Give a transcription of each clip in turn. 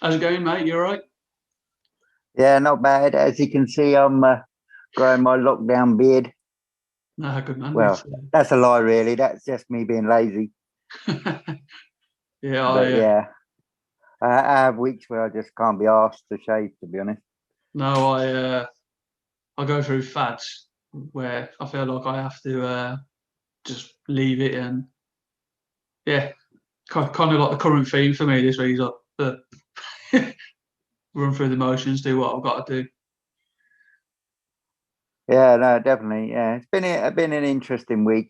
How's it going, mate? You all right? Yeah, not bad. As you can see, I'm growing my lockdown beard. No, good man. Well, that's a lie, really. That's just me being lazy. Yeah, But yeah, I have weeks where I just can't be asked to shave, to be honest. no, I go through fads where I feel like I have to just leave it, and yeah, kind of like the current theme for me this week is like run through the motions, do what I've got to do. Yeah, no, definitely. Yeah, been an interesting week.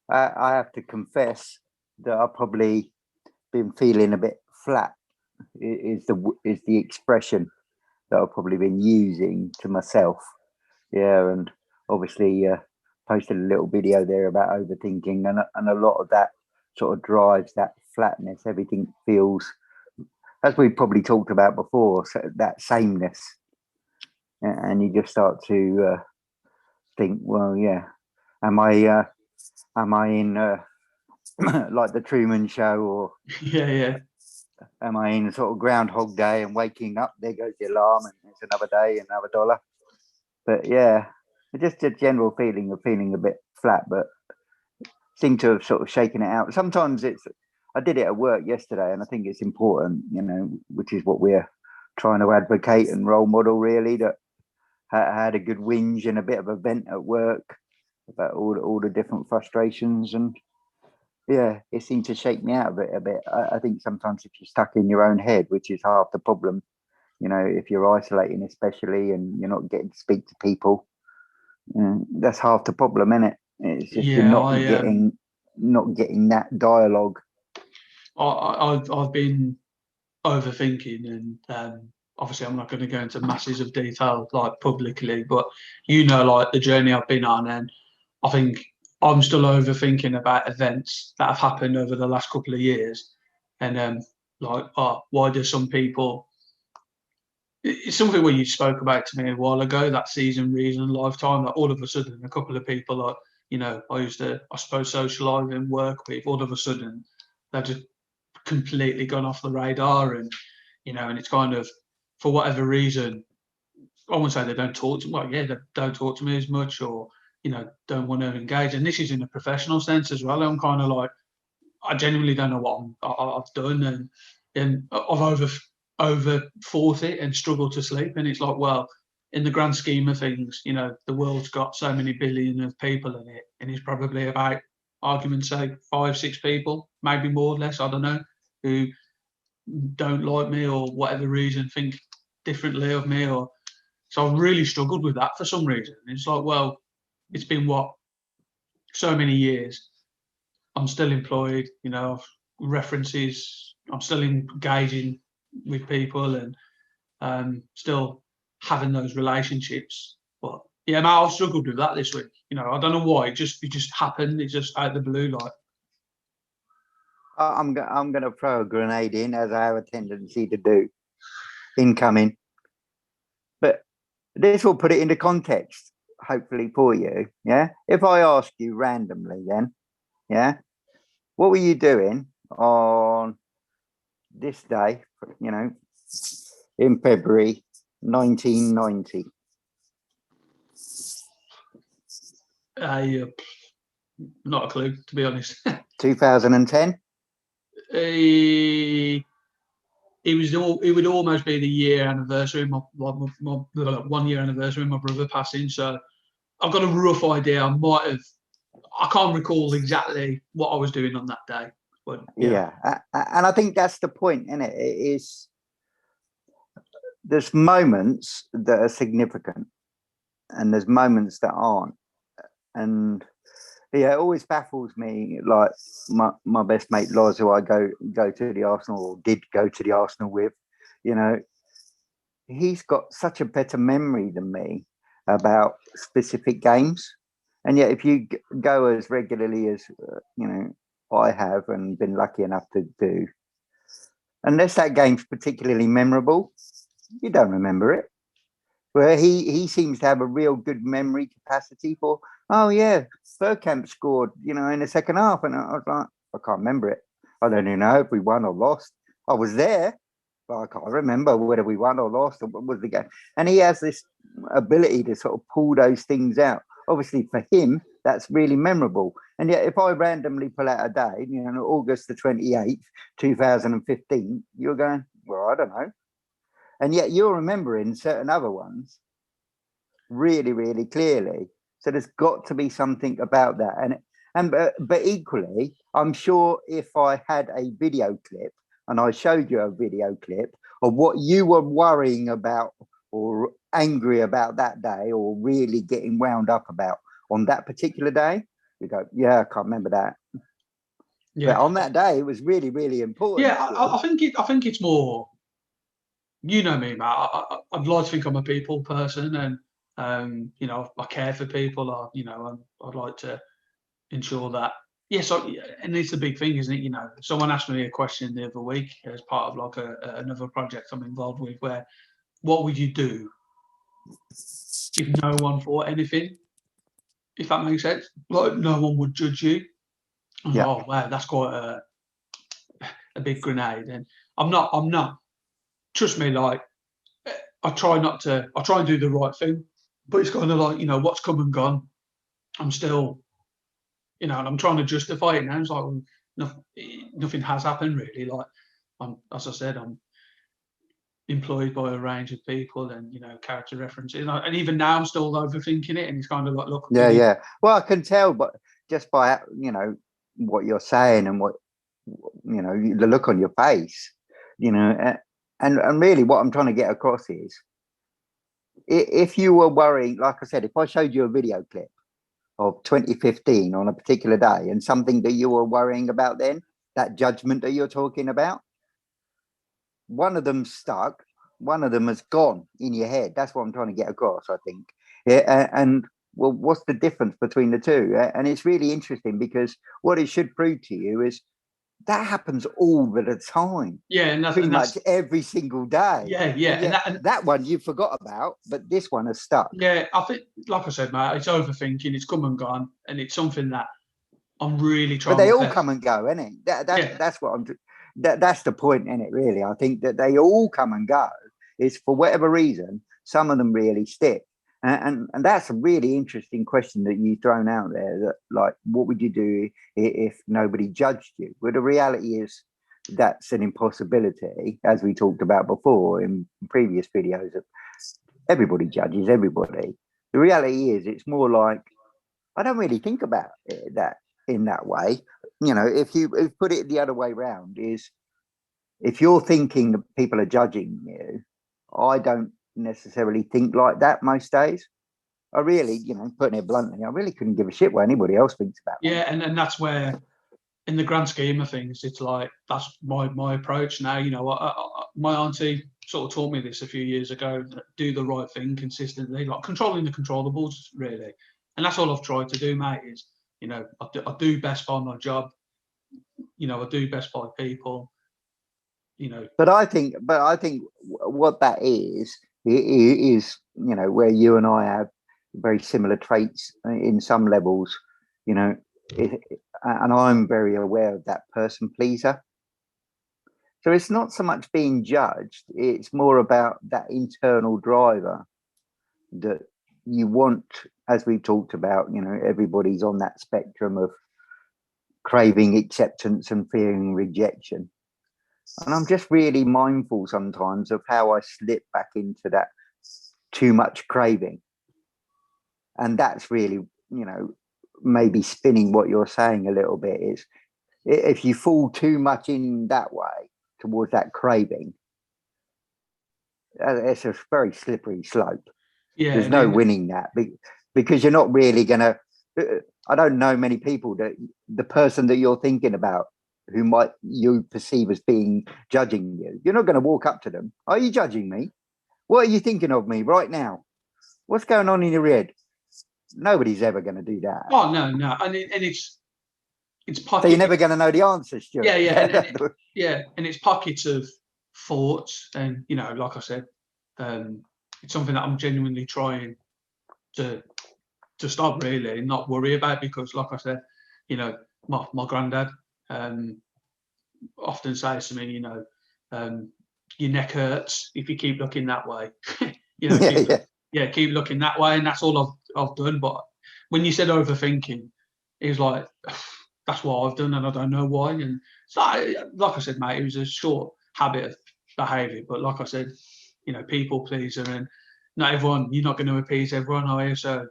I have to confess that I've probably been feeling a bit flat. Is the expression that I've probably been using to myself. Yeah, and obviously posted a little video there about overthinking, and a lot of that sort of drives that flatness. Everything feels, as we probably talked about before, so that sameness, and you just start to think, well, yeah, am I in like the Truman Show, or Yeah, yeah. am I in sort of Groundhog Day and waking up? There goes the alarm, and it's another day, another dollar. But yeah, just a general feeling of feeling a bit flat, but seem to have sort of shaken it out. Sometimes I did it at work yesterday, and I think it's important, which is what we're trying to advocate and role model, really, that I had a good whinge and a bit of a vent at work about all the different frustrations. And yeah, it seemed to shake me out a bit. I think sometimes if you're stuck in your own head, which is half the problem, if you're isolating, especially, and you're not getting to speak to people, that's half the problem, isn't it? It's just you're Yeah, not getting that dialogue. I've been overthinking, and obviously I'm not going to go into masses of detail like publicly, but like the journey I've been on, and I think I'm still overthinking about events that have happened over the last couple of years, and like, why do some people? It's something where you spoke about to me a while ago, that season, reason, lifetime. That all of a sudden, a couple of people, like, I used to, I suppose, socialize and work with. All of a sudden, they've just completely gone off the radar, and and it's kind of, for whatever reason, I won't say they don't talk to, well, yeah, they don't talk to me as much, or don't want to engage. And this is in a professional sense as well. I'm kind of like, I genuinely don't know what I've done, and I've over thought it and struggled to sleep. And it's like, well, in the grand scheme of things, the world's got so many billion of people in it, and it's probably about, argument's sake, 5, 6 people, maybe more, less, I don't know, who don't like me or whatever reason, think differently of me, or so I've really struggled with that for some reason. It's like, well, it's been what, so many years. I'm still employed, references. I'm still engaging with people, and still having those relationships. But yeah, man, I've struggled with that this week. I don't know why. It just happened. It just out of the blue, like. I'm going to throw a grenade in, as I have a tendency to do, incoming. But this will put it into context, hopefully, for you. Yeah. If I ask you randomly, then, yeah, what were you doing on this day, you know, in February 1990? I Not a clue, to be honest. 2010? Eh, it would almost be the year anniversary of my 1 year anniversary of my brother passing. So I've got a rough idea. I can't recall exactly what I was doing on that day, but yeah. Yeah. And I think that's the point, isn't it? It is, there's moments that are significant and there's moments that aren't. And yeah, it always baffles me. Like my best mate Loz, who I go to the Arsenal, or did go to the Arsenal with, you know, he's got such a better memory than me about specific games. And yet, if you go as regularly as I have and been lucky enough to do, unless that game's particularly memorable, you don't remember it. Where he seems to have a real good memory capacity for. Oh yeah, Burkamp scored, in the second half, and I was like, I can't remember it. I don't even know if we won or lost. I was there, Well, I can't remember whether we won or lost or what was the game. And he has this ability to sort of pull those things out. Obviously, for him, that's really memorable. And yet, if I randomly pull out a day, August the 28th, 2015, you're going, well, I don't know. And yet you're remembering certain other ones really, really clearly. So there's got to be something about that. But equally, I'm sure if I had a video clip and I showed you a video clip of what you were worrying about or angry about that day or really getting wound up about on that particular day, you go, yeah, I can't remember that. Yeah. But on that day, it was really, really important. Yeah, I think it's more, you know me, Matt. I'd like to think I'm a people person, and I care for people. I'd like to ensure that. Yes, and it's a big thing, isn't it? Someone asked me a question the other week as part of like another project I'm involved with, where what would you do if no one thought anything? If that makes sense, like no one would judge you. Yeah. Oh wow, that's quite a big grenade, and I'm not. Trust me, like I try and do the right thing, but it's kind of like, what's come and gone. I'm still, and I'm trying to justify it now. It's like, well, nothing has happened really. Like, as I said, I'm employed by a range of people, and character references, and even now I'm still overthinking it. And it's kind of like, look, yeah. Well, I can tell, but just by what you're saying and what the look on your face, and really what I'm trying to get across is, if you were worrying, like I said, if I showed you a video clip of 2015 on a particular day and something that you were worrying about then, that judgment that you're talking about, one of them stuck, one of them has gone in your head. That's what I'm trying to get across, I think. Yeah, and well, what's the difference between the two? And it's really interesting, because what it should prove to you is that happens all the time. Yeah, and pretty much every single day. Yeah. And that one you forgot about, but this one has stuck. Yeah, I think, like I said, mate, it's overthinking. It's come and gone, and it's something that I'm really trying. But they all come and go, innit? That's what I'm. That's the point, innit? Really, I think that they all come and go. Is for whatever reason, some of them really stick. And that's a really interesting question that you've thrown out there. That, like, what would you do if nobody judged you? Well, the reality is that's an impossibility, as we talked about before in previous videos. Of everybody judges everybody. The reality is, it's more like, I don't really think about that in that way. If you put it the other way around, is if you're thinking that people are judging you, I don't necessarily think like that most days. I really, putting it bluntly, I really couldn't give a shit what anybody else thinks about me. Yeah, and that's where, in the grand scheme of things, it's like, that's my approach now. My auntie sort of taught me this a few years ago: do the right thing consistently, like controlling the controllables, really. And that's all I've tried to do, mate. Is I do best by my job. I do best by people. But I think what that is where you and I have very similar traits in some levels, and I'm very aware of that person pleaser. So it's not so much being judged, it's more about that internal driver that you want, as we've talked about, everybody's on that spectrum of craving acceptance and fearing rejection. And I'm just really mindful sometimes of how I slip back into that too much craving. And that's really, maybe spinning what you're saying a little bit, is if you fall too much in that way towards that craving, it's a very slippery slope. Yeah, there's no winning that, because you're not really going to, I don't know many people that the person that you're thinking about, who might you perceive as being judging you, you're not going to walk up to them. Are you judging me? What are you thinking of me right now? What's going on in your head? Nobody's ever going to do that. Oh, no. And it's pockets. So you're never going to know the answer, Stuart. Yeah. And it's pockets of thoughts. And, like I said, it's something that I'm genuinely trying to stop, really, and not worry about, because, like I said, my granddad often says to me, your neck hurts if you keep looking that way. Keep looking that way, and that's all I've done. But when you said overthinking, it was like, that's what I've done, and I don't know why. And so, like I said, mate, it was a short habit of behaviour. But like I said, people pleaser, and not everyone. You're not going to appease everyone, are you? So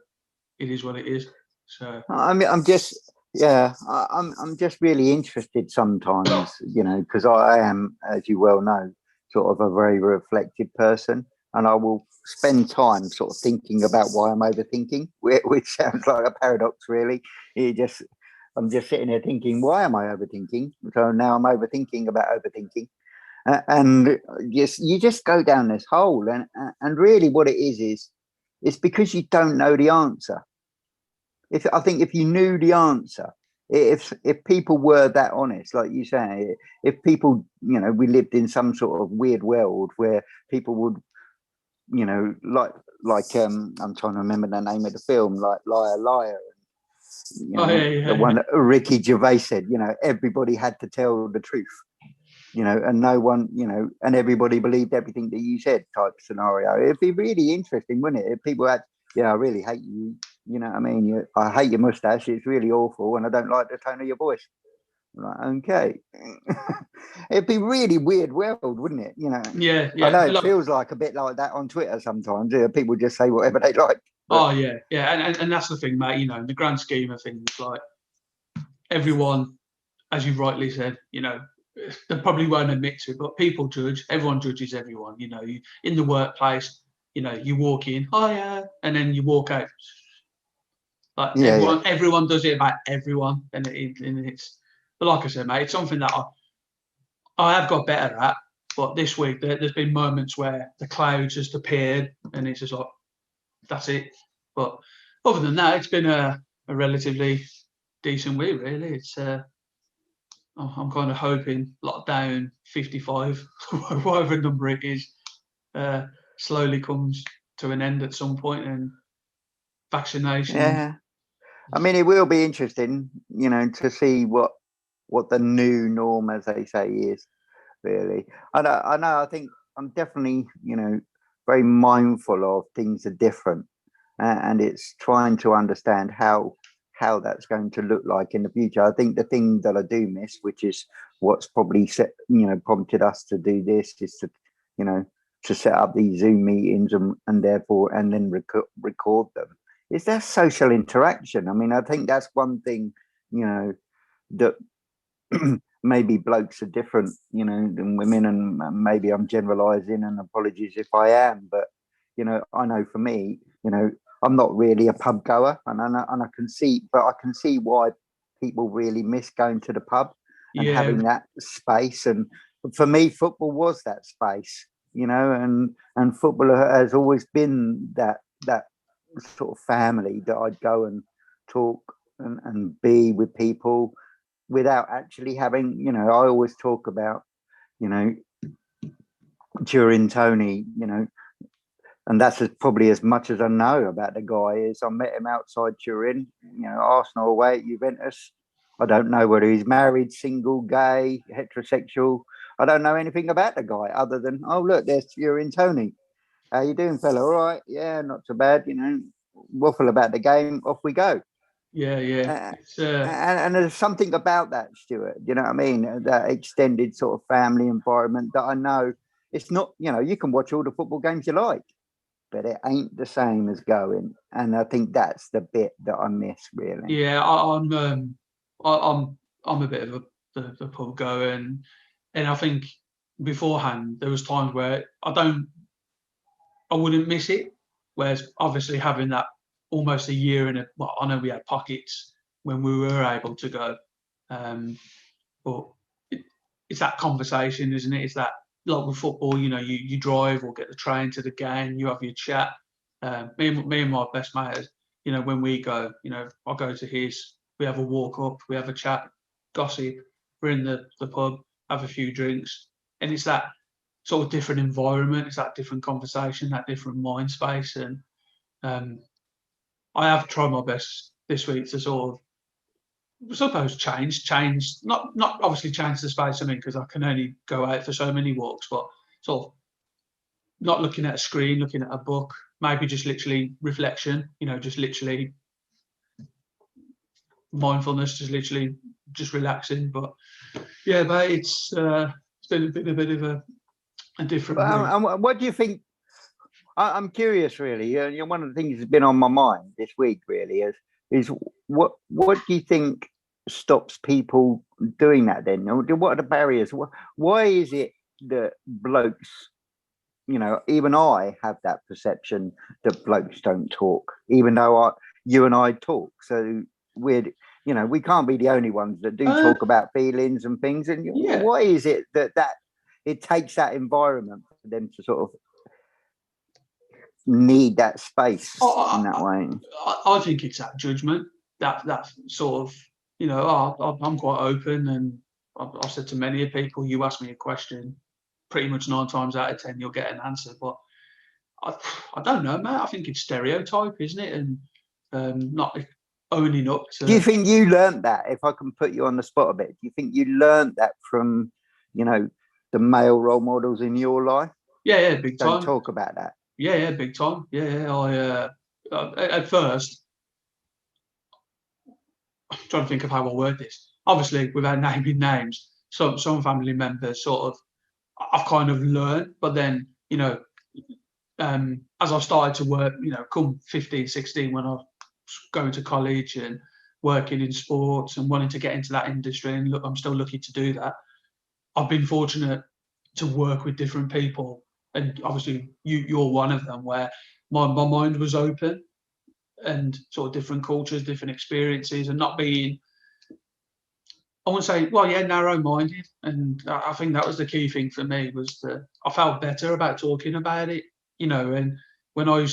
it is what it is. So I'm just, I'm just really interested sometimes, because I am, as you well know, sort of a very reflective person, and I will spend time sort of thinking about why I'm overthinking, which sounds like a paradox, really. I'm just sitting here thinking, why am I overthinking? So now I'm overthinking about overthinking, and you just go down this hole, and really what it is it's because you don't know the answer. I think if you knew the answer, if people were that honest, like you say, if people, we lived in some sort of weird world where people would, I'm trying to remember the name of the film, like Liar Liar, the one that Ricky Gervais said, everybody had to tell the truth, and no one, and everybody believed everything that you said, type scenario. It'd be really interesting, wouldn't it? If people had, I really hate you. You know what I mean? I hate your mustache. It's really awful, and I don't like the tone of your voice. I'm like, okay. It'd be really weird world, wouldn't it? Yeah. I know it feels like a bit like that on Twitter sometimes. People just say whatever they like. But... Oh yeah, and that's the thing, mate. In the grand scheme of things, like everyone, as you rightly said, they probably won't admit to it, but people judge. Everyone judges everyone. In the workplace, you walk in, and then you walk out. Like everyone does it about everyone, and it's. But like I said, mate, it's something that I have got better at. But this week, there's been moments where the clouds just appeared, and it's just like, that's it. But other than that, it's been a relatively decent week, really. It's I'm kind of hoping lockdown 55, whatever number it is, slowly comes to an end at some point, and vaccination. Yeah, I mean, it will be interesting, to see what the new norm, as they say, is. Really, I know. I think I'm definitely, very mindful of things are different, and it's trying to understand how that's going to look like in the future. I think the thing that I do miss, which is what's probably prompted us to do this, is to set up these Zoom meetings and then record them. Is there social interaction? I mean, I think that's one thing, that maybe blokes are different, than women, and maybe I'm generalizing, and apologies if I am, but I know for me, I'm not really a pub goer, and I can see why people really miss going to the pub and having that space. And for me, football was that space, and football has always been that sort of family that I'd go and talk and be with people without actually having, I always talk about, during Tony, and that's probably as much as I know about the guy. Is I met him outside Turin, Arsenal away at Juventus. I don't know whether he's married, single, gay, heterosexual. I don't know anything about the guy other than, oh, look, there's Turin Tony. How you doing, fella? All right. Yeah, not so bad. Waffle about the game. Off we go. Yeah. And there's something about that, Stuart. You know what I mean? That extended sort of family environment that I know it's not. You can watch all the football games you like, but it ain't the same as going. And I think that's the bit that I miss, really. Yeah, I'm a bit of the pub goer, and I think beforehand there was times where I wouldn't miss it. Whereas obviously having that almost a year I know we had pockets when we were able to go, but it's that conversation, isn't it? It's that, like with football, you drive or get the train to the game, you have your chat. Me and my best mate, when we go, I go to his, we have a walk up, we have a chat, gossip, we're in the pub, have a few drinks, and it's that sort of different environment, it's that different conversation, that different mind space. And I have tried my best this week to sort of, I suppose, change, not obviously change the space I'm in, because I can only go out for so many walks, but sort of not looking at a screen, looking at a book, maybe just literally reflection, just literally mindfulness, just relaxing. But yeah, but it's been a bit of a different week. And what do you think? I'm curious, really. One of the things that's been on my mind this week, really, is what do you think stops people doing that? Then, what are the barriers? Why is it that blokes, even I have that perception that blokes don't talk, even though you and I talk. So we can't be the only ones that do talk about feelings and things. And Yeah. why is it that it takes that environment for them to sort of need that space in that way? I think it's that judgment, that sort of, I'm quite open, and I've said to many people, you ask me a question, pretty much 9 times out of 10 you'll get an answer. But I don't know, mate. I think it's stereotype, isn't it? And not owning up to. Do you think you learned that? If I can put you on the spot a bit, do you think you learned that from, the male role models in your life? Yeah, big time. Don't talk about that. Yeah, big time. Yeah. At first, I'm trying to think of how I word this. Obviously, without naming names, some family members sort of, I've kind of learned, but then, as I started to work, come 15, 16, when I was going to college and working in sports and wanting to get into that industry, and look, I'm still lucky to do that. I've been fortunate to work with different people, and obviously you're one of them, where my mind was open, and sort of different cultures, different experiences, and not being, I wouldn't say, narrow-minded. And I think that was the key thing for me, was that I felt better about talking about it, and when I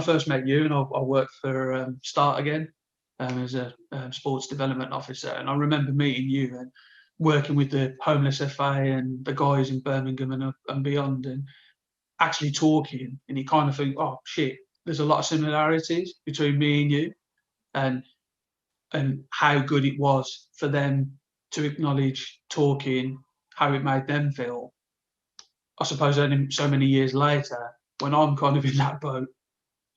first met you, and I worked for Start Again as a sports development officer, and I remember meeting you and working with the homeless FA and the guys in Birmingham and beyond, and actually talking, and you kind of think, oh shit, there's a lot of similarities between me and you, and how good it was for them to acknowledge talking, how it made them feel. I suppose only so many years later, when I'm kind of in that boat,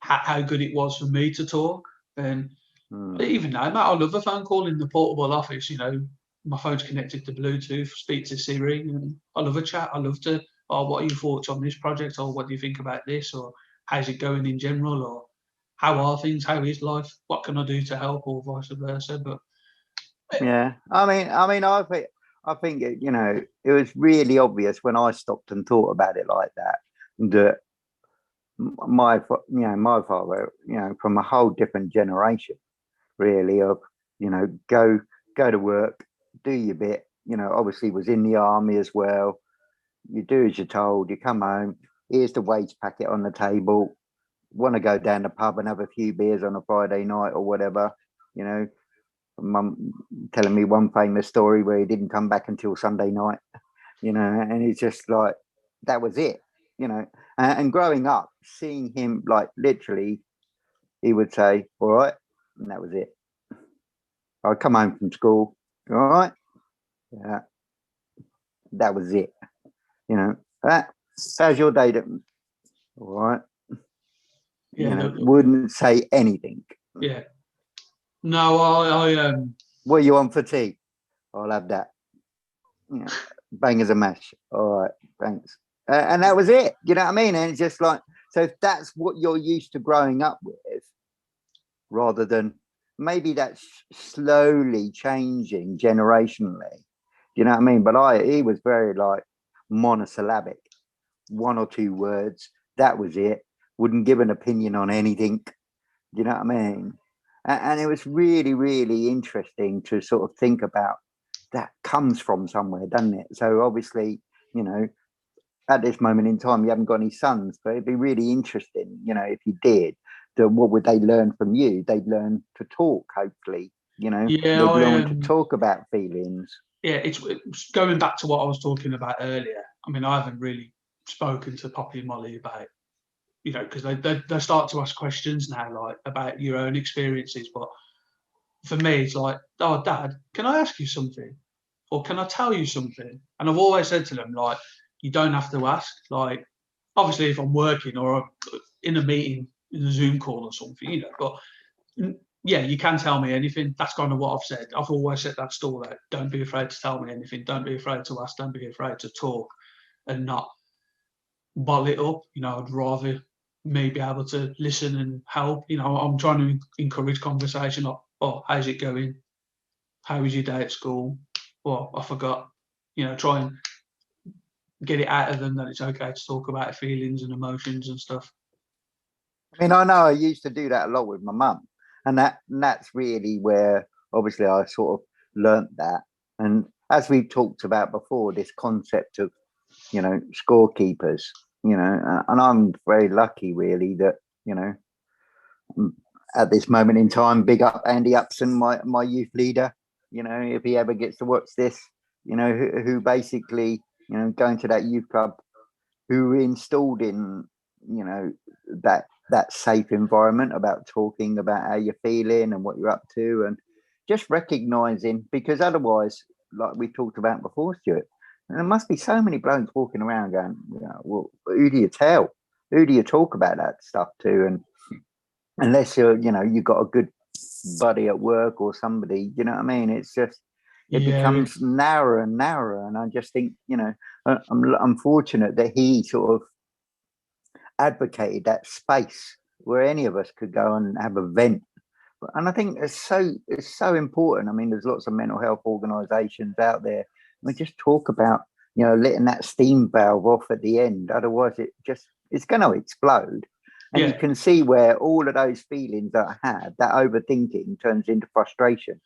how good it was for me to talk. And even now, mate, I love a phone call in the portable office. My phone's connected to Bluetooth, speak to Siri, and I love a chat. I love to, what are your thoughts on this project, or what do you think about this, or how's it going in general, or how are things, how is life, what can I do to help, or vice versa. But yeah, I think it was really obvious when I stopped and thought about it like that my father, from a whole different generation, really, of go to work, do your bit, obviously was in the army as well. You do as you're told, you come home, here's the wage packet on the table. Want to go down the pub and have a few beers on a Friday night or whatever, Mum telling me one famous story where he didn't come back until Sunday night, and it's just like, that was it, and growing up, seeing him, like, literally, he would say, all right, and that was it. I'd come home from school, all right, yeah, that was it, how's your day? All right, wouldn't say anything. Yeah. No, I what are you on for tea? I'll have that. Bang as a mash. All right, thanks. And that was it. You know what I mean? And it's just like, so if that's what you're used to growing up with, rather than maybe that's slowly changing generationally. You know what I mean? But he was very like monosyllabic, 1 or 2 words. That was it. Wouldn't give an opinion on anything. You know what I mean? And it was really, really interesting to sort of think about, that comes from somewhere, doesn't it? So obviously, at this moment in time, you haven't got any sons, but it'd be really interesting, if you did, what would they learn from you? They'd learn to talk, hopefully, they'd learn to talk about feelings. Yeah, it's going back to what I was talking about earlier. I mean, I haven't really spoken to Poppy and Molly about, because they start to ask questions now, like, about your own experiences. But for me, it's like, oh, Dad, can I ask you something? Or can I tell you something? And I've always said to them, like, you don't have to ask. Like, obviously, if I'm working or in a meeting, in a Zoom call or something, you know, but yeah, you can tell me anything. That's kind of what I've said. I've always set that stall out. Don't be afraid to tell me anything. Don't be afraid to ask. Don't be afraid to talk and not bottle it up. You know, I'd rather me be able to listen and help. You know, I'm trying to encourage conversation. Like, oh, how's it going? How was your day at school? Well, I forgot. You know, try and get it out of them that it's okay to talk about feelings and emotions and stuff. I mean, I know I used to do that a lot with my mum, and that's really where obviously I sort of learnt that. And as we've talked about before, this concept of, you know, scorekeepers, you know, and I'm very lucky really that, you know, at this moment in time, big up Andy Upson, my youth leader, you know, if he ever gets to watch this, you know, who basically, you know, going to that youth club, who installed in, you know, that safe environment about talking about how you're feeling and what you're up to, and just recognizing, because otherwise, like we talked about before, Stuart, there must be so many blokes walking around going, you know, well, who do you tell? Who do you talk about that stuff to? And unless you're, you know, you've got a good buddy at work or somebody, you know what I mean? It's just, it Yeah, becomes narrower and narrower. And I just think, you know, I'm fortunate that he sort of advocated that space where any of us could go and have a vent. And I think it's so important. I mean, there's lots of mental health organisations out there. We just talk about, you know, letting that steam valve off at the end. Otherwise, it's going to explode. And you yeah, can see where all of those feelings that I had, that overthinking, turns into frustration.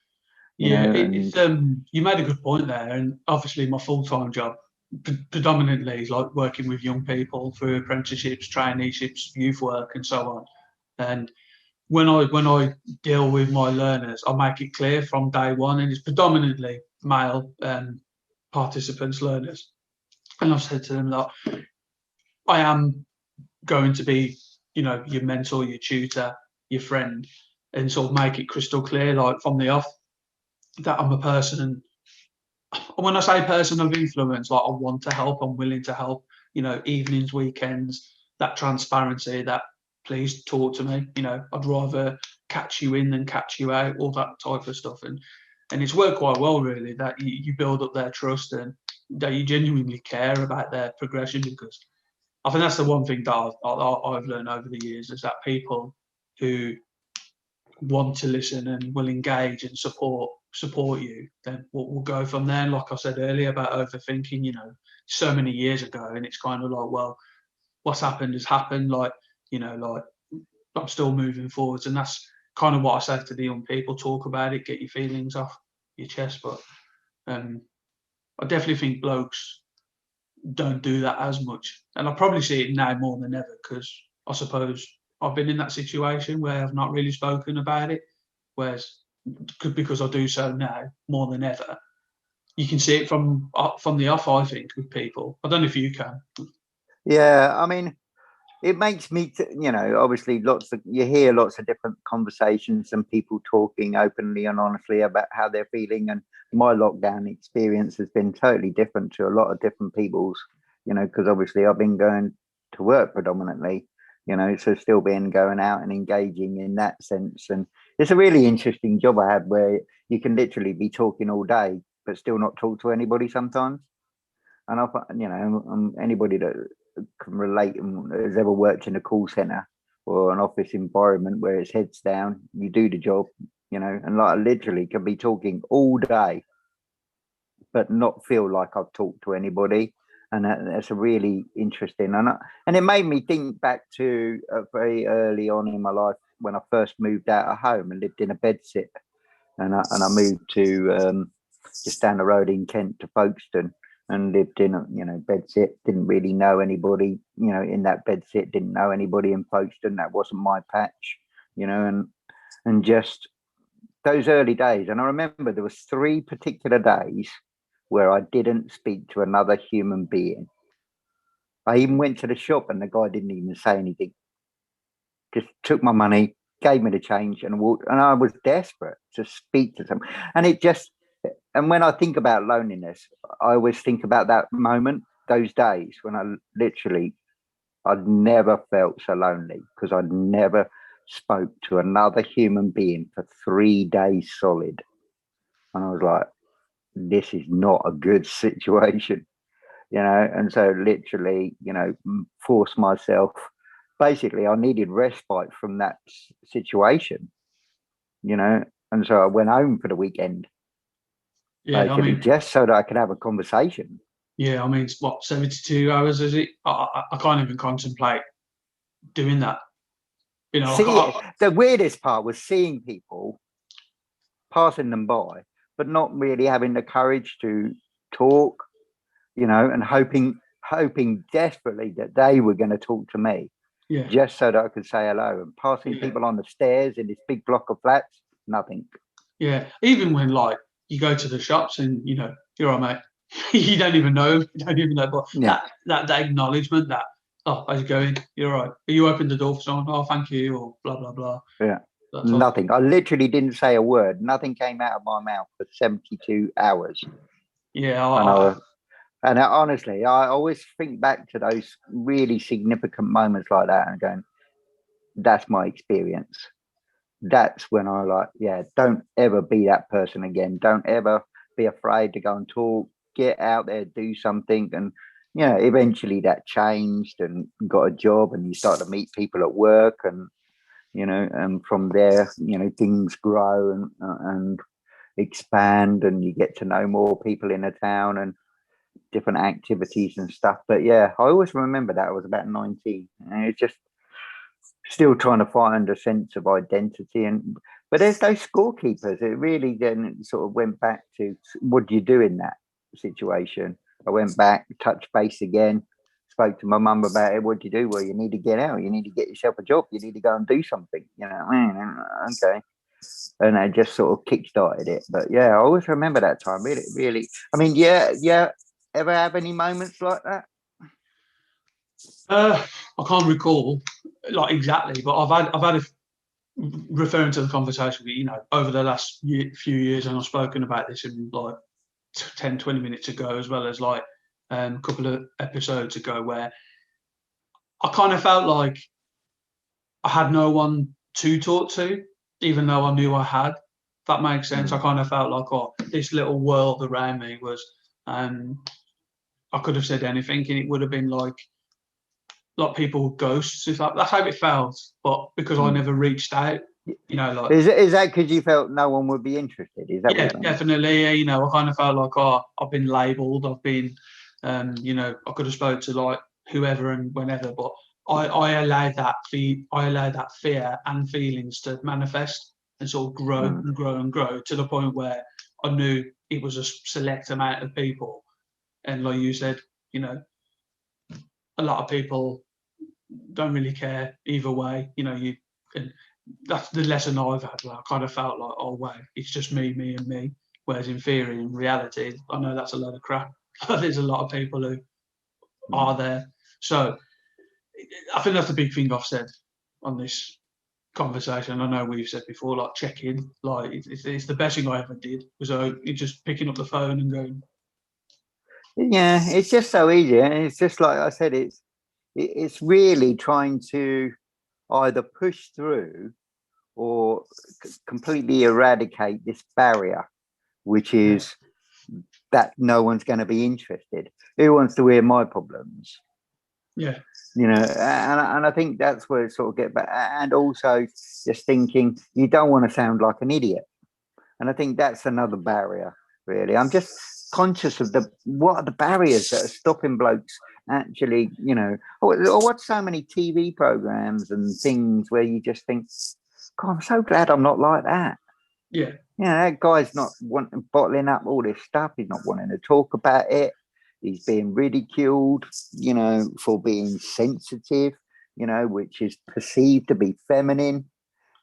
You yeah. know, It's and you made a good point there, and obviously my full-time job predominantly is like working with young people through apprenticeships, traineeships, youth work, and so on. And when I deal with my learners, I make it clear from day one, and it's predominantly male participants, learners. And I've said to them that I am going to be, you know, your mentor, your tutor, your friend, and sort of make it crystal clear, like from the off, that I'm a person. And when I say person of influence, like I want to help, I'm willing to help. You know, evenings, weekends, that transparency, that please talk to me. You know, I'd rather catch you in than catch you out, all that type of stuff. And it's worked quite well, really, that you build up their trust and that you genuinely care about their progression, because I think that's the one thing that I've learned over the years, is that people who want to listen and will engage and support you, then we'll go from there. And like I said earlier about overthinking, you know, so many years ago, and it's kind of like, well, what's happened has happened. Like, you know, like I'm still moving forwards, and that's kind of what I say to the young people: talk about it, get your feelings off your chest. But um, I definitely think blokes don't do that as much, and I probably see it now more than ever, because I suppose I've been in that situation where I've not really spoken about it, whereas because I do so now more than ever. You can see it from the off, I think, with people. I don't know if you can. yeah, I mean, it makes me, you know, obviously you hear lots of different conversations and people talking openly and honestly about how they're feeling. And my lockdown experience has been totally different to a lot of different people's, you know, because obviously I've been going to work predominantly, you know, so still being going out and engaging in that sense. And it's a really interesting job I had where you can literally be talking all day, but still not talk to anybody sometimes. And I, you know, anybody that can relate and has ever worked in a call center or an office environment where it's heads down, you do the job, you know, and like I literally can be talking all day, but not feel like I've talked to anybody. And that's a really interesting, and it made me think back to very early on in my life when I first moved out of home and lived in a bedsit, and I moved to just down the road in Kent to Folkestone, and lived in a, you know, bedsit. Didn't really know anybody, you know, in that bedsit. Didn't know anybody in Folkestone. That wasn't my patch, you know, and just those early days. And I remember there was 3 particular days where I didn't speak to another human being. I even went to the shop and the guy didn't even say anything. Just took my money, gave me the change, and walked. And I was desperate to speak to them. And it just, and when I think about loneliness, I always think about that moment. those days when I'd never felt so lonely, because I'd never spoke to another human being for 3 days solid. And I was like, this is not a good situation, and so literally, force myself. Basically, I needed respite from that situation, and so I went home for the weekend, Yeah, basically, just so that I could have a conversation. yeah, I mean, it's what, 72 hours, is it? I can't even contemplate doing that. The weirdest part was seeing people, passing them by, but not really having the courage to talk, and hoping desperately that they were going to talk to me, just so that I could say hello. And passing people on the stairs in this big block of flats, nothing. Yeah, even when like you go to the shops and you're all right, mate. You don't even know, but that acknowledgement that, oh, how's it going? You're all right. You opened the door for someone. Oh, thank you, or blah blah blah. Yeah. Nothing. I literally didn't say a word. Nothing came out of my mouth for 72 hours. Yeah. And honestly, I always think back to those really significant moments like that and going, that's my experience. That's when I don't ever be that person again. Don't ever be afraid to go and talk, get out there, do something. And, eventually that changed, and got a job, and you start to meet people at work, and, and from there, things grow and expand, and you get to know more people in a town and different activities and stuff. But yeah, I always remember that I was about 19, and it's just still trying to find a sense of identity. But there's those scorekeepers. It really then sort of went back to, what do you do in that situation? I went back, touched base again, spoke to my mum about it. What do you do? Well, you need to get out. You need to get yourself a job. You need to go and do something. Okay. And I just sort of kickstarted it. But yeah, I always remember that time. Really, really. I mean, yeah. Ever have any moments like that? I can't recall like exactly, but I've had referring to the conversation, over the last few years, and I've spoken about this in like 10, 20 minutes ago, as well as like a couple of episodes ago, where I kind of felt like I had no one to talk to, even though I knew I had. If that makes sense. I kind of felt like, oh, this little world around me was, I could have said anything, and it would have been like people ghosts. That's how it felt. But because I never reached out, like, is that because you felt no one would be interested? Is that yeah, definitely. I kind of felt like, oh, I've been labelled. I've been, I could have spoke to like whoever and whenever, but I allowed that fear and feelings to manifest and sort of grow and grow and grow, to the point where I knew it was a select amount of people. And like you said, a lot of people don't really care either way. And that's the lesson I've had. Where I kind of felt like, oh wow, it's just me, me, and me. Whereas in theory, in reality, I know that's a load of crap. But there's a lot of people who are there. So I think that's the big thing I've said on this conversation. I know we've said before, like, check in. Like, it's the best thing I ever did, was just picking up the phone and going. Yeah, it's just so easy. And it's just like I said, it's really trying to either push through or completely eradicate this barrier, which is that no one's going to be interested. Who wants to hear my problems? Yeah. And I think that's where it sort of get back. And also just thinking, you don't want to sound like an idiot. And I think that's another barrier, really. I'm just conscious of what are the barriers that are stopping blokes actually, or watch so many TV programs and things where you just think, God, I'm so glad I'm not like that. Yeah. That guy's not bottling up all this stuff. He's not wanting to talk about it. He's being ridiculed, for being sensitive, which is perceived to be feminine.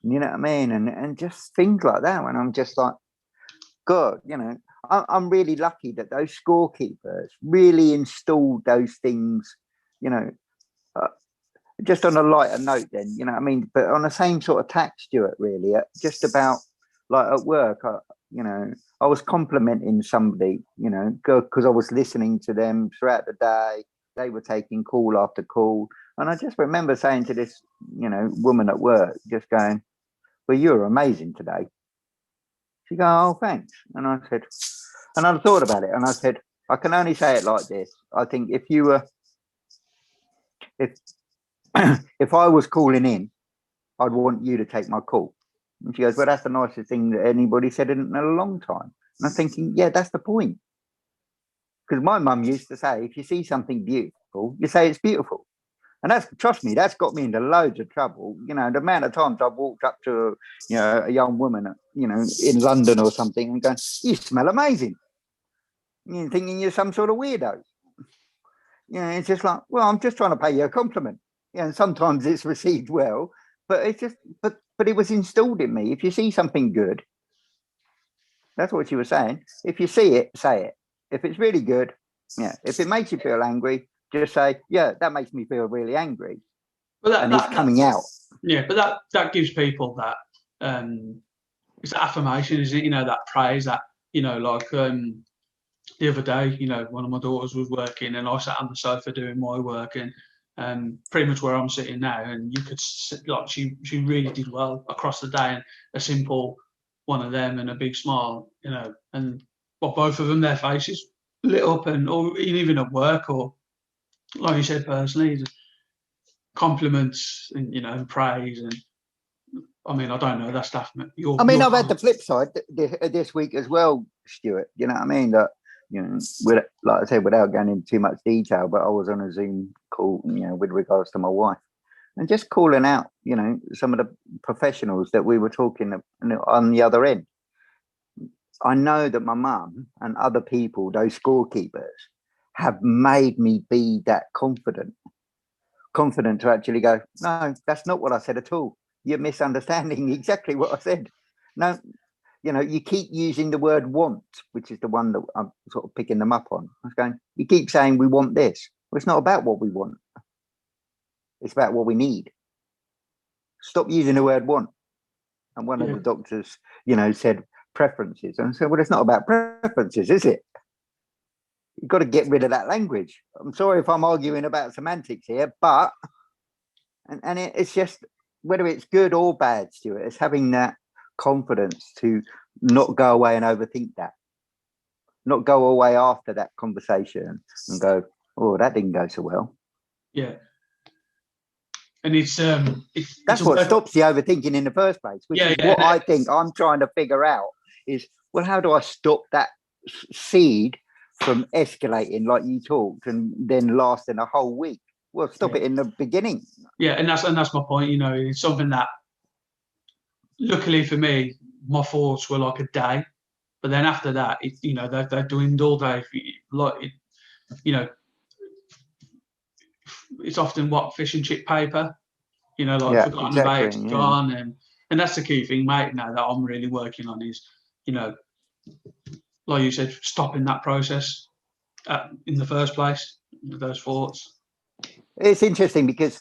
You know what I mean? And just things like that. When I'm just like, God, I'm really lucky that those scorekeepers really installed those things, just on a lighter note then, but on the same sort of tack, Stuart, really, just about like at work, You know, I was complimenting somebody, you know, because I was listening to them throughout the day. They were taking call after call. And I just remember saying to this, you know, woman at work, just going, well, you're amazing today. She go, oh, thanks. And I said, and I thought about it, and I said, I can only say it like this. I think if you were, if if I was calling in, I'd want you to take my call. And she goes, well, that's the nicest thing that anybody said in a long time. And I'm thinking, yeah, that's the point. Because my mum used to say, if you see something beautiful, you say it's beautiful. And that's, trust me, that's got me into loads of trouble. You know, the amount of times I've walked up to, you know, a young woman, you know, in London or something and going, you smell amazing. You're thinking you're some sort of weirdo. You know, it's just like, well, I'm just trying to pay you a compliment. Yeah, and sometimes it's received well, but it's just, but it was installed in me. If you see something good, that's what she was saying. If you see it, say it. If it's really good, yeah. If it makes you feel angry, just say, yeah, that makes me feel really angry. But and it's coming out. Yeah, but that gives people that it's affirmation, isn't it? You know, that praise, that, you know, like the other day, you know, one of my daughters was working and I sat on the sofa doing my work, and pretty much where I'm sitting now, and you could like she really did well across the day, and a simple one of them and a big smile, you know, and well, both of them, their faces lit up, and or even at work, or like you said, personally, compliments and, you know, and praise. And I mean, I don't know, that's stuff. I mean, I've had the flip side this week as well, Stuart. You know what I mean? That, you know, like I said, without going into too much detail, but I was on a Zoom call, you know, with regards to my wife, and just calling out, you know, some of the professionals that we were talking on the other end. I know that my mum and other people, those scorekeepers, have made me be that confident to actually go, no, that's not what I said at all. You're misunderstanding exactly what I said. No, you know, you keep using the word want, which is the one that I'm sort of picking them up on. I was going, you keep saying we want this. Well, it's not about what we want. It's about what we need. Stop using the word want. And one of the doctors, you know, said preferences. And I said, well, it's not about preferences, is it? You've got to get rid of that language. I'm sorry if I'm arguing about semantics here, but, and it's just, whether it's good or bad, Stuart, it's having that confidence to not go away and overthink that, not go away after that conversation and go, oh, that didn't go so well. Yeah. And it's that's what stops the overthinking in the first place, which is what I think I'm trying to figure out is, well, how do I stop that seed from escalating like you talked and then lasting a whole week? Well, stop it in the beginning. Yeah, and that's my point. You know, it's something that, luckily for me, my thoughts were like a day, but then after that, you know, they dwindle. You know, it's often what, fish and chip paper. You know, like forgotten about, it's gone, and that's the key thing, mate. Now that I'm really working on is, you know, like you said, stopping that process in the first place, those thoughts. It's interesting because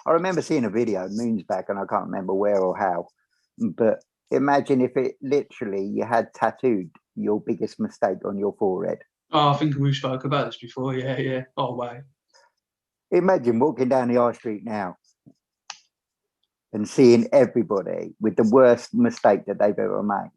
I remember seeing a video moons back, and I can't remember where or how, but imagine if it literally, you had tattooed your biggest mistake on your forehead. Oh, I think we've spoke about this before. Yeah. Oh, wow. Imagine walking down the high street now and seeing everybody with the worst mistake that they've ever made.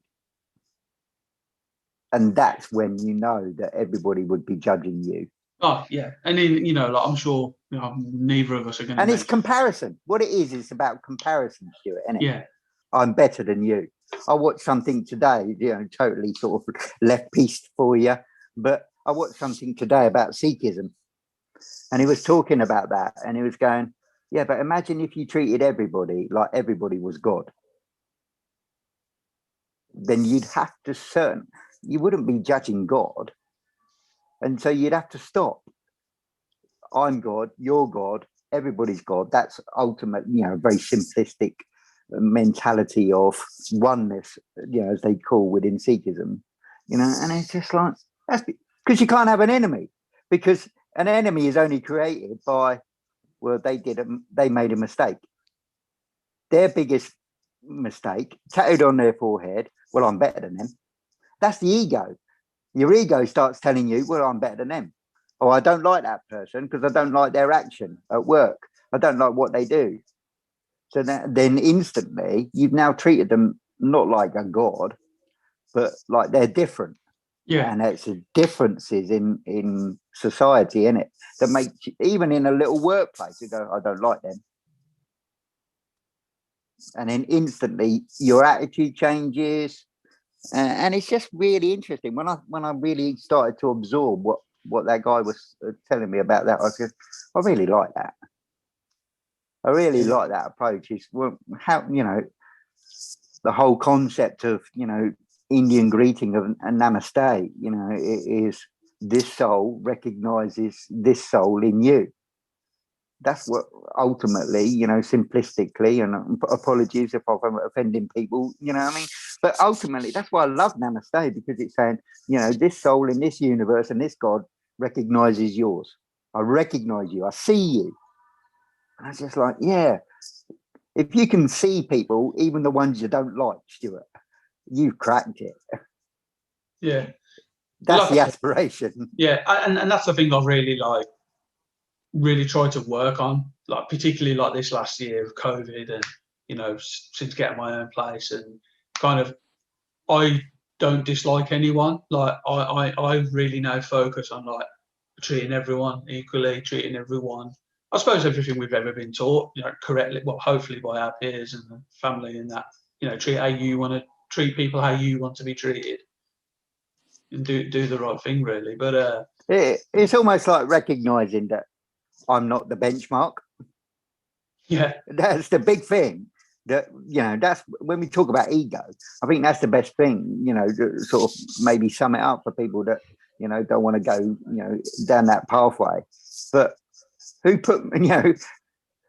And that's when you know that everybody would be judging you. Oh, yeah. And then, you know, like, I'm sure, you know, neither of us are going to. And it's comparison. What it is about comparison, Stuart, isn't it? Yeah. I'm better than you. I watched something today, you know, totally sort of left piece for you, but I watched something today about Sikhism, and he was talking about that, and he was going, yeah, but imagine if you treated everybody like everybody was God. Then you'd have to you wouldn't be judging God. And so you'd have to stop. I'm God, you're God, everybody's God. That's ultimate, you know, very simplistic mentality of oneness, you know, as they call within Sikhism, you know, and it's just like, that's because you can't have an enemy, because an enemy is only created by, well, they made a mistake. Their biggest mistake tattooed on their forehead, well, I'm better than them. That's the ego. Your ego starts telling you, well, I'm better than them. Or I don't like that person because I don't like their action at work. I don't like what they do. So then instantly you've now treated them not like a god, but like they're different. Yeah. And it's differences in society, in it, that make, even in a little workplace, you go, I don't like them. And then instantly your attitude changes. And it's just really interesting. When I really started to absorb what that guy was telling me about that, I said, I really like that. I really like that approach. Is, well, how, the whole concept of, Indian greeting of a namaste, it is this soul recognizes this soul in you. That's what ultimately, simplistically, and apologies if I'm offending people, what I mean? But ultimately, that's why I love namaste, because it's saying, this soul in this universe and this God recognizes yours. I recognize you. I see you. And I was just like, yeah, if you can see people, even the ones you don't like, Stuart, you've cracked it. Yeah. That's the aspiration. Yeah. And that's the thing I've really tried to work on, like particularly like this last year of COVID and, since getting my own place, and kind of, I don't dislike anyone. Like I really now focus on like treating everyone equally, treating everyone, I suppose everything we've ever been taught, correctly, well, hopefully by our peers and the family, and that, treat how you want to treat people, how you want to be treated, and do the right thing, really. But it's almost like recognizing that I'm not the benchmark. Yeah, that's the big thing. That, that's when we talk about ego. I think that's the best thing. To sort of maybe sum it up for people that don't want to go down that pathway. But who put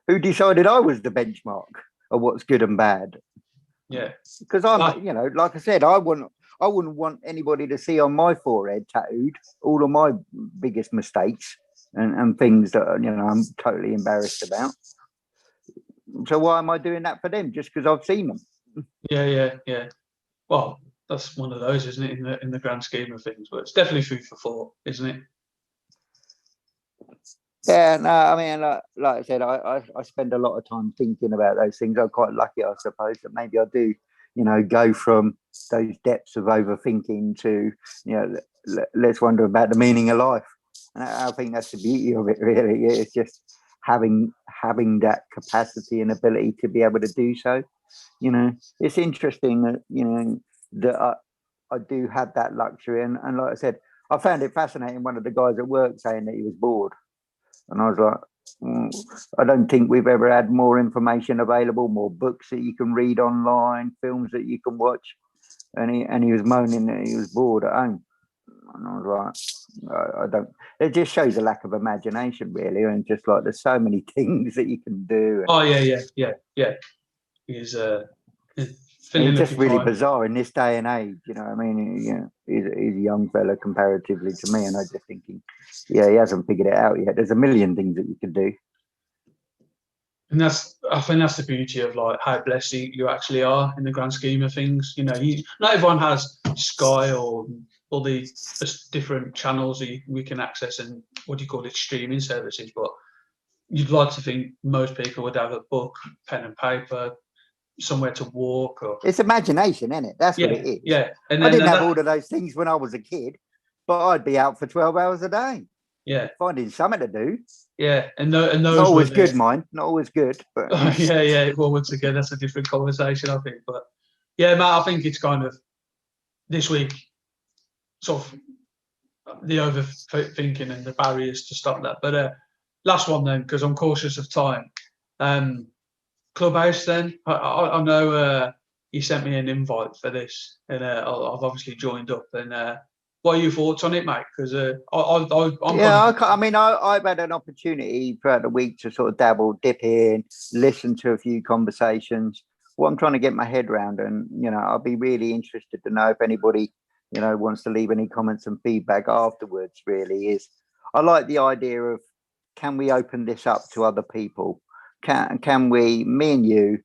who decided I was the benchmark of what's good and bad? Yeah, because I'm like I said, I wouldn't want anybody to see on my forehead tattooed all of my biggest mistakes and things that I'm totally embarrassed about. So why am I doing that for them? Just because I've seen them? Yeah. Well, that's one of those, isn't it? In the grand scheme of things, but it's definitely food for thought, isn't it? Yeah, no, I mean, like I said, I spend a lot of time thinking about those things. I'm quite lucky, I suppose, that maybe I do, go from those depths of overthinking to, let's wonder about the meaning of life. And I think that's the beauty of it, really. It's just having that capacity and ability to be able to do so. It's interesting that, that I do have that luxury. And like I said, I found it fascinating, one of the guys at work saying that he was bored. And I was like, I don't think we've ever had more information available, more books that you can read online, films that you can watch. And he was moaning that he was bored at home. And I was like, I don't. It just shows a lack of imagination, really, and just like there's so many things that you can do. Oh yeah. He's it's just really bizarre in this day and age. What I mean? He's a young fella comparatively to me, and I'm just thinking, yeah, he hasn't figured it out yet. There's a million things that you can do. And I think that's the beauty of like how blessed you actually are in the grand scheme of things. Not everyone has Sky or all the different channels that we can access, and what do you call it, streaming services. But you'd like to think most people would have a book, pen and paper, somewhere to walk. Or it's imagination, isn't it? That's what it is. Yeah, and I didn't have all of those things when I was a kid, but I'd be out for 12 hours a day. Yeah, finding something to do. Yeah, and those not always good, mind. Not always good, but yeah. Well, once again, that's a different conversation, I think. But yeah, Matt, I think it's kind of this week, sort of the overthinking and the barriers to stop that. But last one then, because I'm cautious of time. Clubhouse then. I know you sent me an invite for this, and I've obviously joined up. And what are your thoughts on it, mate? Because I've had an opportunity throughout the week to sort of dabble, dip in, listen to a few conversations. What I'm trying to get my head around, and I'll be really interested to know if anybody wants to leave any comments and feedback afterwards. Really, is I like the idea of, can we open this up to other people? Can we, me and you,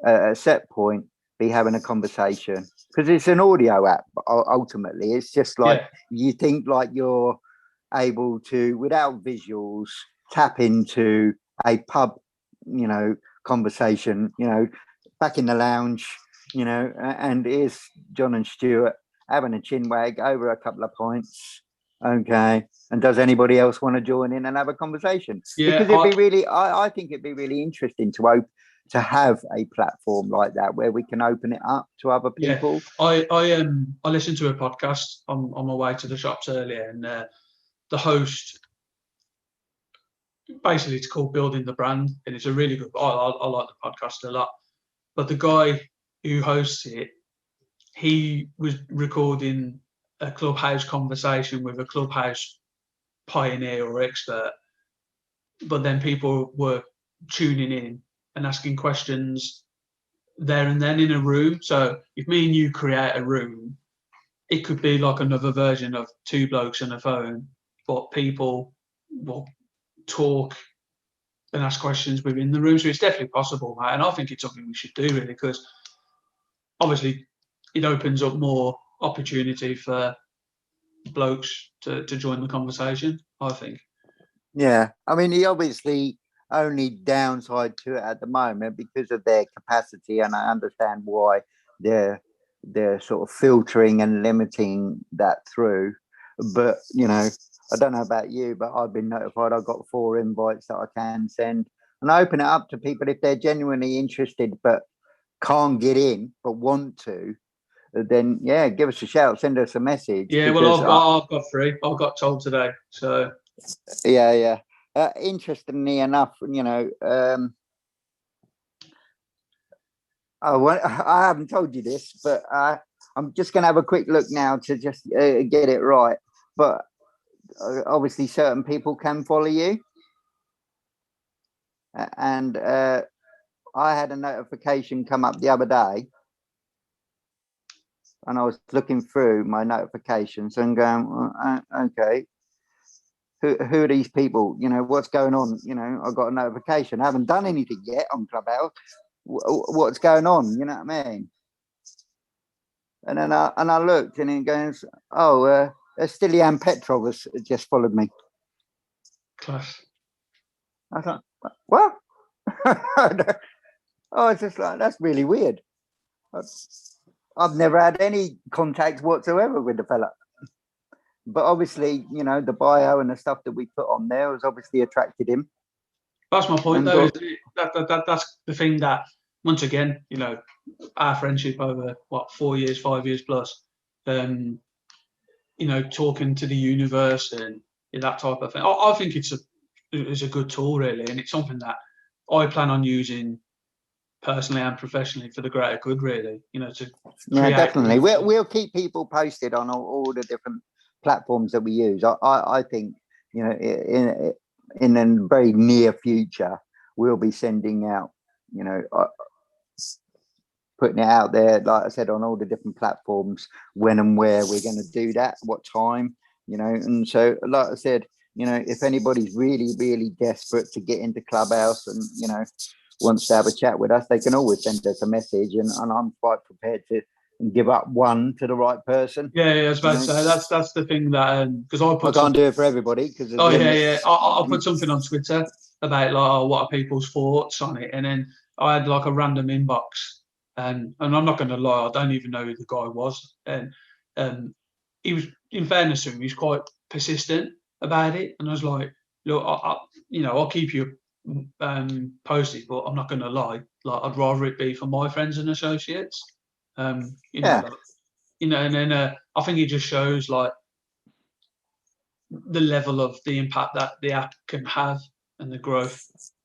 at a set point, be having a conversation, because it's an audio app. Ultimately, it's just like you think like you're able to, without visuals, tap into a pub, conversation, back in the lounge, and here's John and Stuart having a chinwag over a couple of pints. Okay. And does anybody else want to join in and have a conversation? Yeah, because it'd be really, I think it'd be really interesting to have a platform like that where we can open it up to other people. I listened to a podcast on my way to the shops earlier, and the host, basically it's called Building the Brand, and it's a really good, I like the podcast a lot, but the guy who hosts it, he was recording a Clubhouse conversation with a Clubhouse pioneer or expert, but then people were tuning in and asking questions there and then in a room. So if me and you create a room, it could be like another version of Two Blokes and a Phone, but people will talk and ask questions within the room. So it's definitely possible, mate. And I think it's something we should do, really, because obviously it opens up more opportunity for blokes to join the conversation, I think. Yeah. I mean, the obviously only downside to it at the moment, because of their capacity, and I understand why they're sort of filtering and limiting that through. But, I don't know about you, but I've been notified I've got 4 invites that I can send, and I open it up to people if they're genuinely interested but can't get in but want to. Then give us a shout, send us a message. Yeah, well, I've got 3. I got told today, so yeah. Interestingly enough, I haven't told you this, but I'm just going to have a quick look now to just get it right. But obviously, certain people can follow you, and I had a notification come up the other day, and I was looking through my notifications and going, okay, who are these people? What's going on? I got a notification. I haven't done anything yet on Clubhouse. What's going on? You know what I mean? And then I looked, and it goes, oh, Stilian Petrov has just followed me. Class. I thought, what? Oh, it's just like, that's really weird. I've never had any contact whatsoever with the fella. But obviously, the bio and the stuff that we put on there has obviously attracted him. That's my point, though. That's the thing that, once again, our friendship over, 4 years, 5 years plus, talking to the universe and that type of thing. I think it's a good tool, really, and it's something that I plan on using personally and professionally for the greater good, really. Definitely. We'll keep people posted on all the different platforms that we use. I think, in the very near future, we'll be sending out, putting it out there, like I said, on all the different platforms, when and where we're going to do that, what time, and so, like I said, if anybody's really, really desperate to get into Clubhouse and, wants to have a chat with us, they can always send us a message, and I'm quite prepared to give up one to the right person. Yeah, I was about to say, that's the thing that, because I can't do it for everybody. I put something on Twitter about like, what are people's thoughts on it, and then I had like a random inbox, and I'm not going to lie, I don't even know who the guy was, and he was, in fairness to him, he's quite persistent about it, and I was like, look, I'll keep you posted, but I'm not going to lie, like I'd rather it be for my friends and associates, and then I think it just shows like the level of the impact that the app can have and the growth,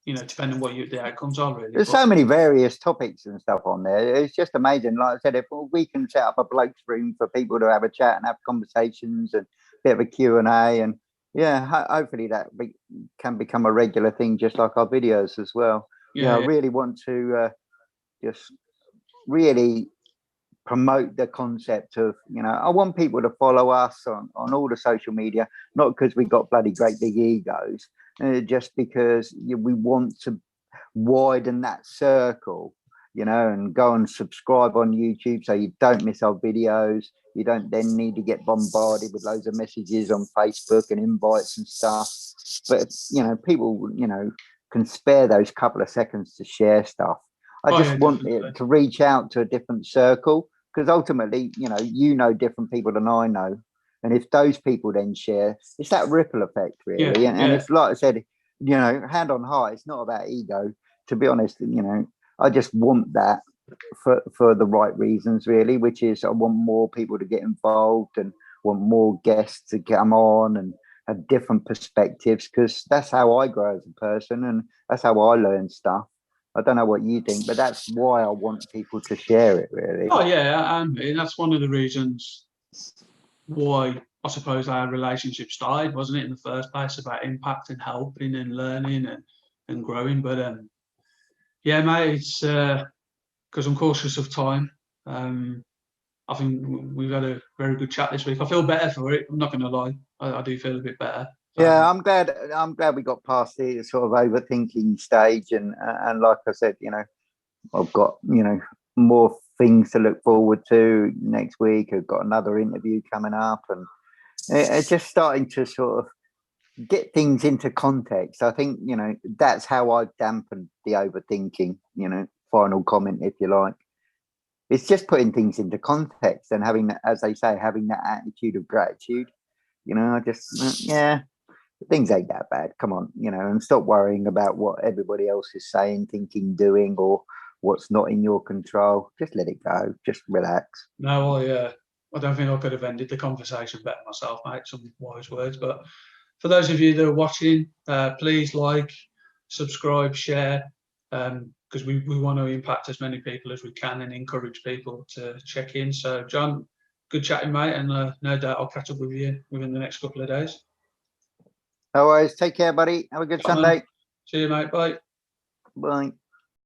depending on what the outcomes are, really. There's so many various topics and stuff on there. It's just amazing. Like I said, if we can set up a blokes room for people to have a chat and have conversations and a bit of a Q&A, and hopefully that can become a regular thing, just like our videos as well. I really want to just really promote the concept of, I want people to follow us on all the social media, not because we got bloody great big egos, just because we want to widen that circle you know, and go and subscribe on YouTube so you don't miss our videos. You don't then need to get bombarded with loads of messages on Facebook and invites and stuff. But, you know, people, you know, can spare those couple of seconds to share stuff. I just want it to reach out to a different circle, because ultimately, you know different people than I know. And if those people then share, it's that ripple effect, really. And it's like I said, hand on heart, it's not about ego. To be honest, I just want that for the right reasons, really, which is I want more people to get involved and want more guests to come on and have different perspectives, because that's how I grow as a person and that's how I learn stuff. I don't know what you think, but that's why I want people to share it, really. Oh yeah, and that's one of the reasons why I suppose our relationship started, wasn't it, in the first place, about impact and helping and learning and growing. But yeah, mate, it's because I'm cautious of time. I think we've had a very good chat this week. I feel better for it. I'm not going to lie. I do feel a bit better. Yeah, I'm glad we got past the sort of overthinking stage, and like I said, I've got more things to look forward to next week. I've got another interview coming up, and it's just starting to sort of get things into context. I think that's how I've dampened the overthinking. Final comment, if you like. It's just putting things into context and having, as they say, having that attitude of gratitude. I just things ain't that bad. Come on, and stop worrying about what everybody else is saying, thinking, doing, or what's not in your control. Just let it go. Just relax. No, I don't think I could have ended the conversation better myself, mate. Some wise words. But for those of you that are watching, please like, subscribe, share, because we want to impact as many people as we can and encourage people to check in. So, John, good chatting, mate, and no doubt I'll catch up with you within the next couple of days. No worries. Take care, buddy. Have a good Sunday. See you, mate. Bye. Bye.